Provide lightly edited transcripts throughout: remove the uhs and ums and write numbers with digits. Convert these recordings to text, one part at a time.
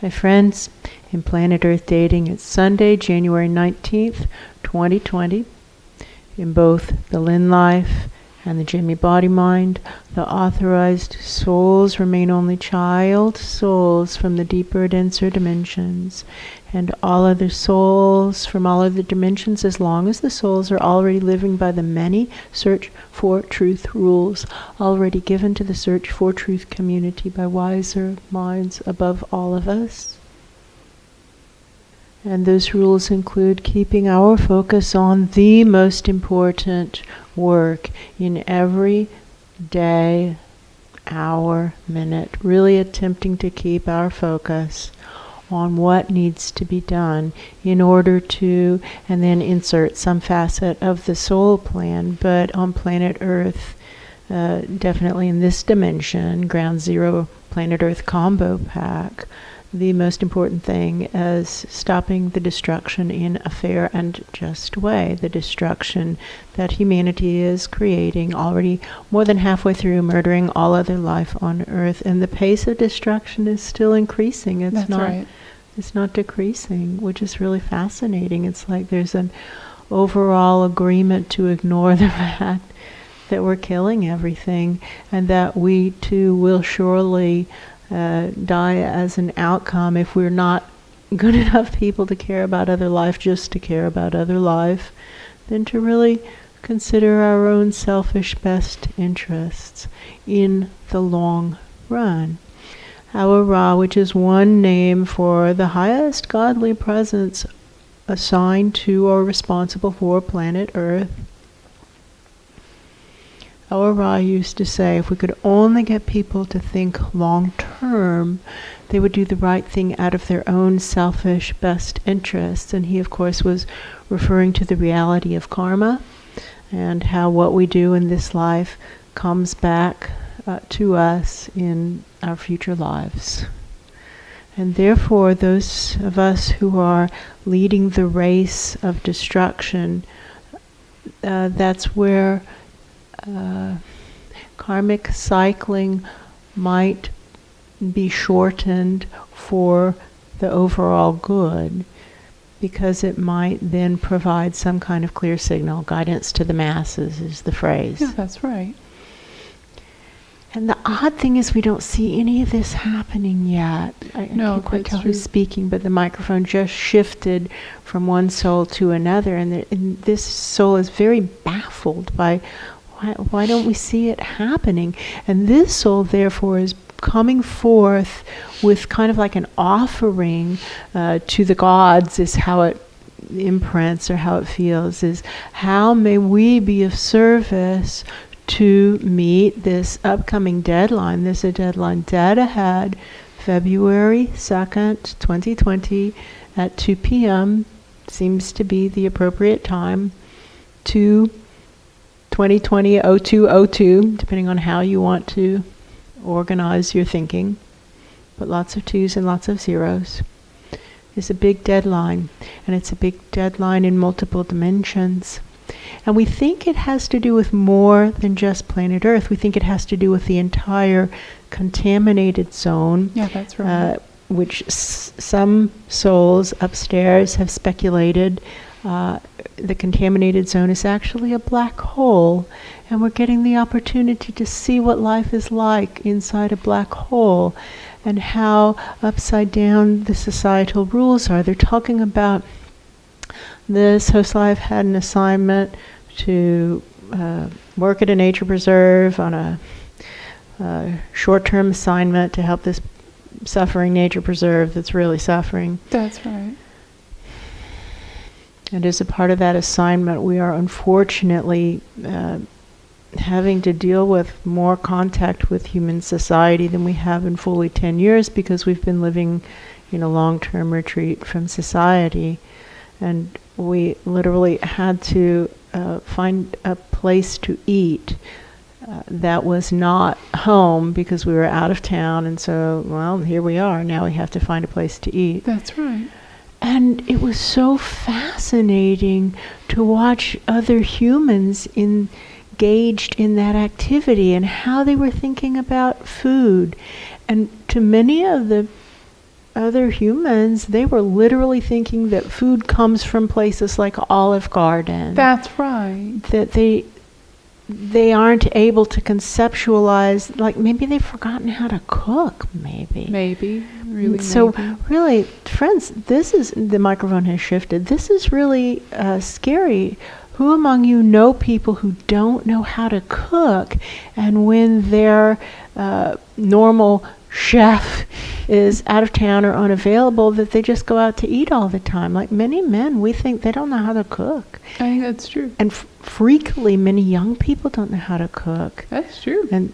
Hi friends, in Planet Earth Dating, it's Sunday, January 19th, 2020. In both the Lynn Life and the Jamie Body Mind, the authorized souls remain only child souls from the deeper, denser dimensions. And all other souls from all other dimensions, as long as the souls are already living by the many search for truth rules already given to the search for truth community by wiser minds above all of us. And those rules include keeping our focus on the most important work in every day, hour, minute, really attempting to keep our focus on what needs to be done in order to, and then insert some facet of the soul plan, but on planet Earth, definitely in this dimension, Ground Zero Planet Earth Combo Pack, the most important thing is stopping the destruction in a fair and just way. The destruction that humanity is creating, already more than halfway through, murdering all other life on Earth. And the pace of destruction is still increasing. That's right. It's not decreasing, which is really fascinating. It's like there's an overall agreement to ignore the fact that we're killing everything, and that we too will surely die as an outcome if we're not good enough people to care about other life just to care about other life, then to really consider our own selfish best interests in the long run. Our Ra, which is one name for the highest godly presence assigned to or responsible for planet Earth. Our Ra used to say if we could only get people to think long term, they would do the right thing out of their own selfish best interests. And he, of course, was referring to the reality of karma and how what we do in this life comes back to us in our future lives. And therefore, those of us who are leading the race of destruction, that's where karmic cycling might be shortened for the overall good, because it might then provide some kind of clear signal. Guidance to the masses is the phrase. Yeah, that's right. And the odd thing is we don't see any of this happening yet. I can't quite tell who's speaking, but the microphone just shifted from one soul to another, and this soul is very baffled by why don't we see it happening? And this soul, therefore, is coming forth with kind of like an offering to the gods, is how it imprints or how it feels, is how may we be of service to meet this upcoming deadline. There's a deadline dead ahead, February 2nd, 2020 at 2 p.m. seems to be the appropriate time to 2020-0202, depending on how you want to organize your thinking. But lots of twos and lots of zeros. It's a big deadline, and it's a big deadline in multiple dimensions. And we think it has to do with more than just planet Earth. We think it has to do with the entire contaminated zone. Yeah, that's right. Which some souls upstairs have speculated the contaminated zone is actually a black hole, and we're getting the opportunity to see what life is like inside a black hole and how upside down the societal rules are. They're talking about this host life had an assignment to work at a nature preserve on a short-term assignment to help this suffering nature preserve that's really suffering. That's right. And as a part of that assignment, we are unfortunately having to deal with more contact with human society than we have in fully 10 years, because we've been living in a long-term retreat from society. And we literally had to find a place to eat that was not home, because we were out of town. And so, well, here we are. Now we have to find a place to eat. That's right. And it was so fascinating to watch other humans engaged in that activity and how they were thinking about food. And to many of the other humans, they were literally thinking that food comes from places like Olive Garden. That's right. That they aren't able to conceptualize, like maybe they've forgotten how to cook, maybe. So really, friends, this is, the microphone has shifted. This is really scary. Who among you know people who don't know how to cook, and when their normal chef is out of town or unavailable, that they just go out to eat all the time? Like many men, we think they don't know how to cook. I think that's true. And frequently, many young people don't know how to cook. That's true. And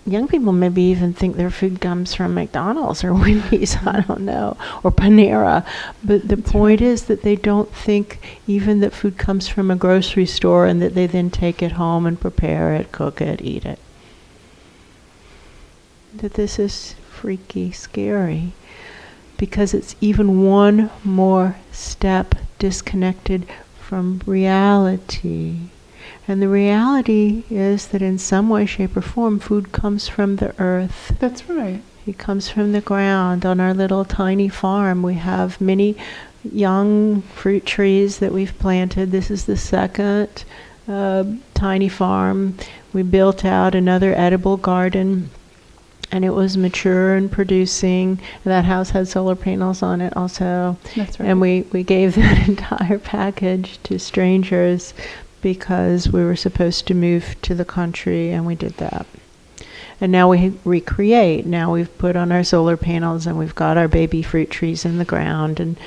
young people maybe even think their food comes from McDonald's or Wendy's, I don't know, or Panera. But the point is that they don't think even that food comes from a grocery store and that they then take it home and prepare it, cook it, eat it. That this is freaky scary because it's even one more step disconnected from reality. And the reality is that in some way, shape, or form, food comes from the earth. That's right. It comes from the ground. On our little tiny farm, we have many young fruit trees that we've planted. This is the second tiny farm. We built out another edible garden, and it was mature and producing. That house had solar panels on it also. That's right. And we gave that entire package to strangers because we were supposed to move to the country, and we did that. And now we recreate. Now we've put on our solar panels, and we've got our baby fruit trees in the ground, and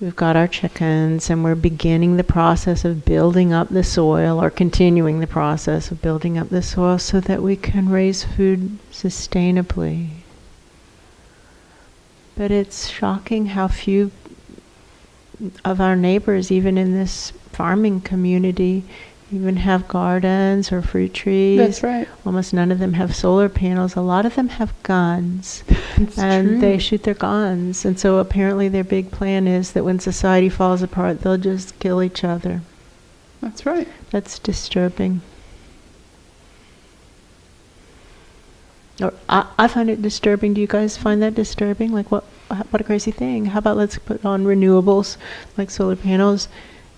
we've got our chickens, and we're beginning the process of building up the soil, or continuing the process of building up the soil so that we can raise food sustainably. But it's shocking how few of our neighbors, even in this farming community, even have gardens or fruit trees. That's right. Almost none of them have solar panels. A lot of them have guns. And true. They shoot their guns. And so apparently their big plan is that when society falls apart, they'll just kill each other. That's right. That's disturbing. Or I find it disturbing. Do you guys find that disturbing? Like, what a crazy thing. How about let's put on renewables like solar panels,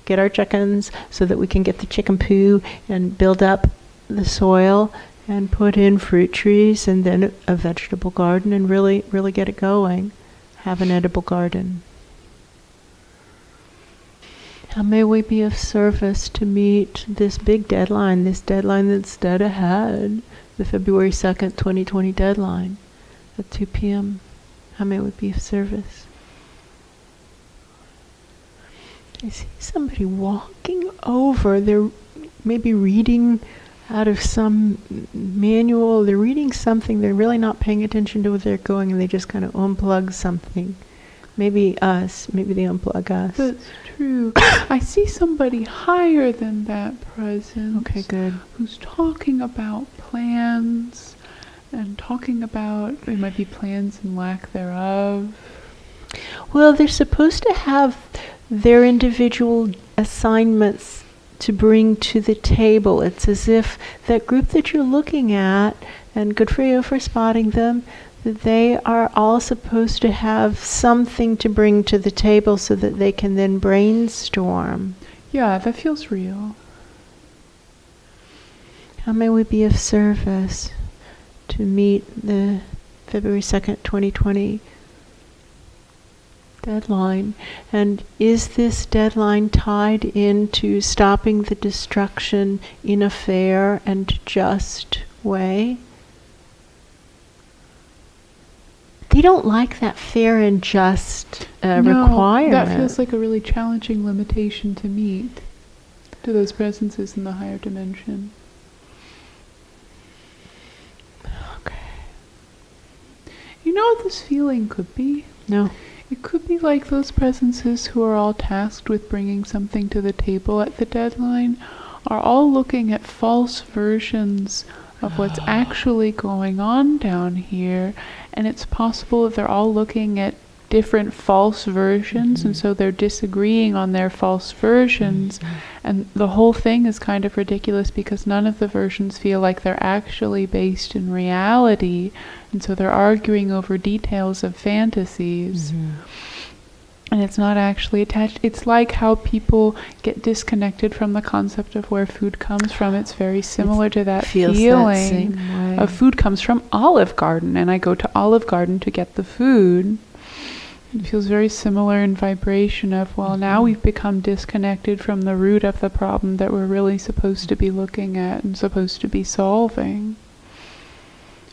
get our chickens so that we can get the chicken poo and build up the soil and put in fruit trees and then a vegetable garden and really get it going. Have an edible garden. How may we be of service to meet this big deadline, this deadline that's dead ahead, the February 2nd, 2020 deadline at 2 p.m.? How may we be of service? I see somebody walking over. They're maybe reading out of some manual. They're reading something. They're really not paying attention to where they're going, and they just kind of unplug something. Maybe us. Maybe they unplug us. That's true. I see somebody higher than that presence. Okay, good. Who's talking about plans and talking about, it might be plans and lack thereof. Well, they're supposed to have their individual assignments to bring to the table. It's as if that group that you're looking at, and good for you for spotting them, that they are all supposed to have something to bring to the table so that they can then brainstorm. Yeah, that feels real. How may we be of service to meet the February 2nd, 2020 deadline? And is this deadline tied into stopping the destruction in a fair and just way? They don't like that fair and just requirement. That feels like a really challenging limitation to meet, to those presences in the higher dimension. Okay. You know what this feeling could be? No. It could be like those presences who are all tasked with bringing something to the table at the deadline are all looking at false versions of what's actually going on down here, and it's possible that they're all looking at different false versions, and so they're disagreeing on their false versions, and the whole thing is kind of ridiculous because none of the versions feel like they're actually based in reality, and so they're arguing over details of fantasies. And it's not actually attached. It's like how people get disconnected from the concept of where food comes from. It's very similar to that feeling of food comes from Olive Garden, and I go to Olive Garden to get the food. It feels very similar in vibration of, well, now we've become disconnected from the root of the problem that we're really supposed to be looking at and supposed to be solving.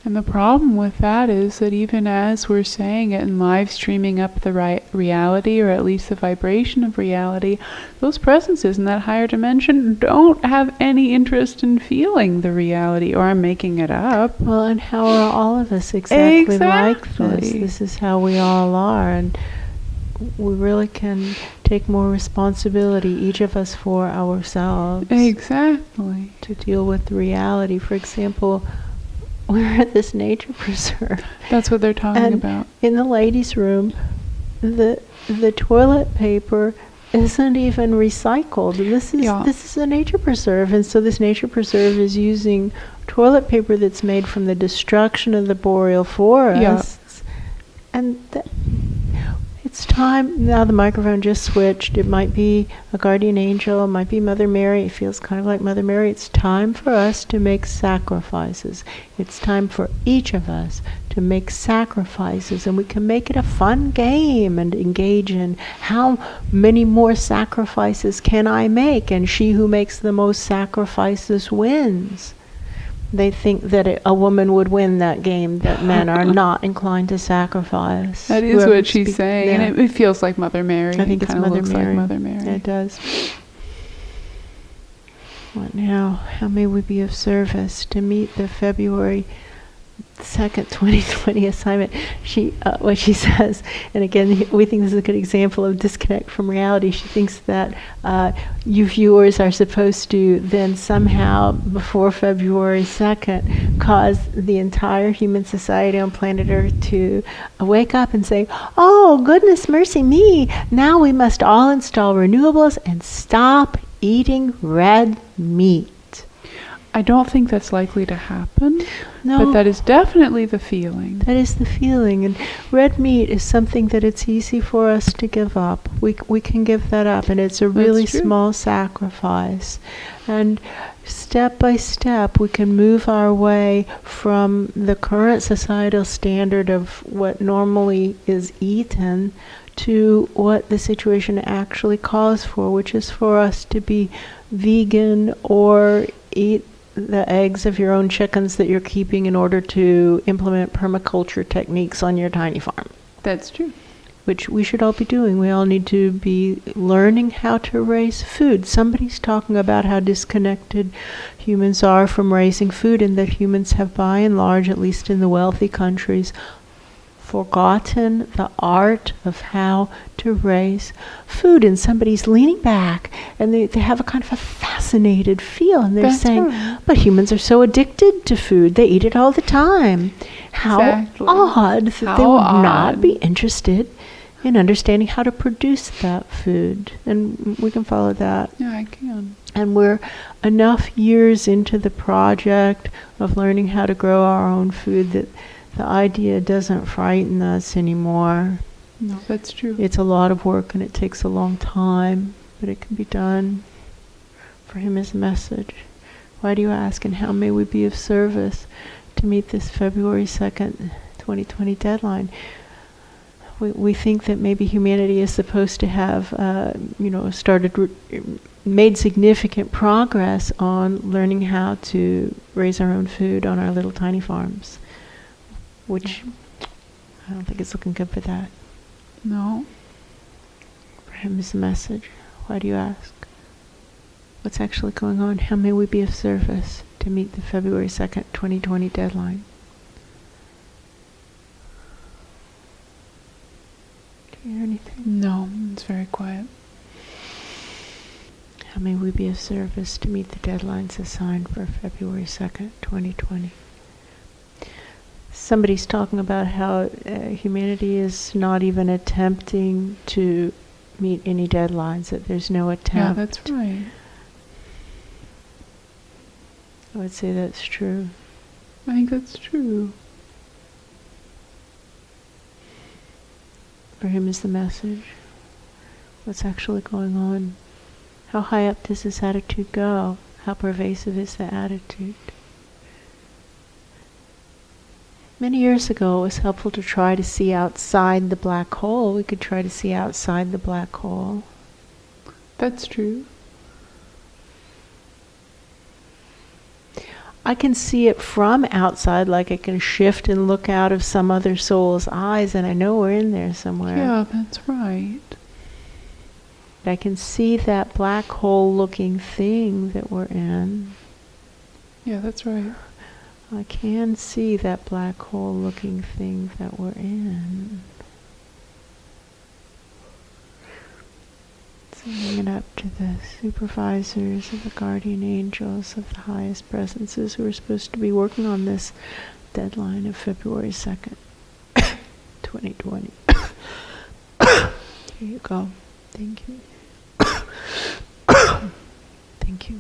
And the problem with that is that even as we're saying it and live streaming up the right reality, or at least the vibration of reality, those presences in that higher dimension don't have any interest in feeling the reality, or I'm making it up. Well, and how are all of us exactly like this? This is how we all are, and we really can take more responsibility, each of us, for ourselves. Exactly. To deal with the reality. For example, we're at this nature preserve. That's what they're talking about. In the ladies' room, the toilet paper isn't even recycled. This is a nature preserve, and so this nature preserve is using toilet paper that's made from the destruction of the boreal forests. And it's time now. The microphone just switched. It might be a guardian angel, it might be Mother Mary. It feels kind of like Mother Mary. It's time for us to make sacrifices. It's time for each of us to make sacrifices, and we can make it a fun game and engage in how many more sacrifices can I make, and she who makes the most sacrifices wins. They think that a woman would win that game, that men are not inclined to sacrifice. That is what she's saying, and it feels like Mother Mary. I think it's Mother Mary. Like Mother Mary. It does. What now? How may we be of service to meet the February 2nd, 2020 assignment? What she says, and again, we think this is a good example of disconnect from reality. She thinks that you viewers are supposed to then somehow, before February 2nd, cause the entire human society on planet Earth to wake up and say, oh, goodness mercy me, now we must all install renewables and stop eating red meat. I don't think that's likely to happen, no, but that is definitely the feeling. That is the feeling, and red meat is something that it's easy for us to give up. We can give that up, and it's a really small sacrifice. And step by step, we can move our way from the current societal standard of what normally is eaten to what the situation actually calls for, which is for us to be vegan or eat the eggs of your own chickens that you're keeping in order to implement permaculture techniques on your tiny farm. That's true. Which we should all be doing. We all need to be learning how to raise food. Somebody's talking about how disconnected humans are from raising food, and that humans have, by and large, at least in the wealthy countries, forgotten the art of how to raise food. And somebody's leaning back, and they have a kind of a fascinated feel, and they're saying, but humans are so addicted to food, they eat it all the time. How odd that they would not be interested in understanding how to produce that food. And we can follow that. Yeah, I can. And we're enough years into the project of learning how to grow our own food that the idea doesn't frighten us anymore. No, that's true. It's a lot of work, and it takes a long time, but it can be done. For him is a message. Why do you ask, and how may we be of service to meet this February 2nd, 2020 deadline? We think that maybe humanity is supposed to have, made significant progress on learning how to raise our own food on our little tiny farms, which I don't think it's looking good for that. No. For him is the message. Why do you ask? What's actually going on? How may we be of service to meet the February 2nd, 2020 deadline? Do you hear anything? No, it's very quiet. How may we be of service to meet the deadlines assigned for February 2nd, 2020? somebody's talking about how humanity is not even attempting to meet any deadlines, that there's no attempt. Yeah, that's right. I would say that's true. I think that's true. For him is the message. What's actually going on? How high up does this attitude go? How pervasive is the attitude? Many years ago, it was helpful to try to see outside the black hole. We could try to see outside the black hole. That's true. I can see it from outside, like I can shift and look out of some other soul's eyes, and I know we're in there somewhere. Yeah, that's right. I can see that black hole looking thing that we're in. Yeah, that's right. I can see that black hole looking thing that we're in. Sending it up to the supervisors of the guardian angels of the highest presences who are supposed to be working on this deadline of February 2nd, 2020. Here you go. Thank you. Thank you.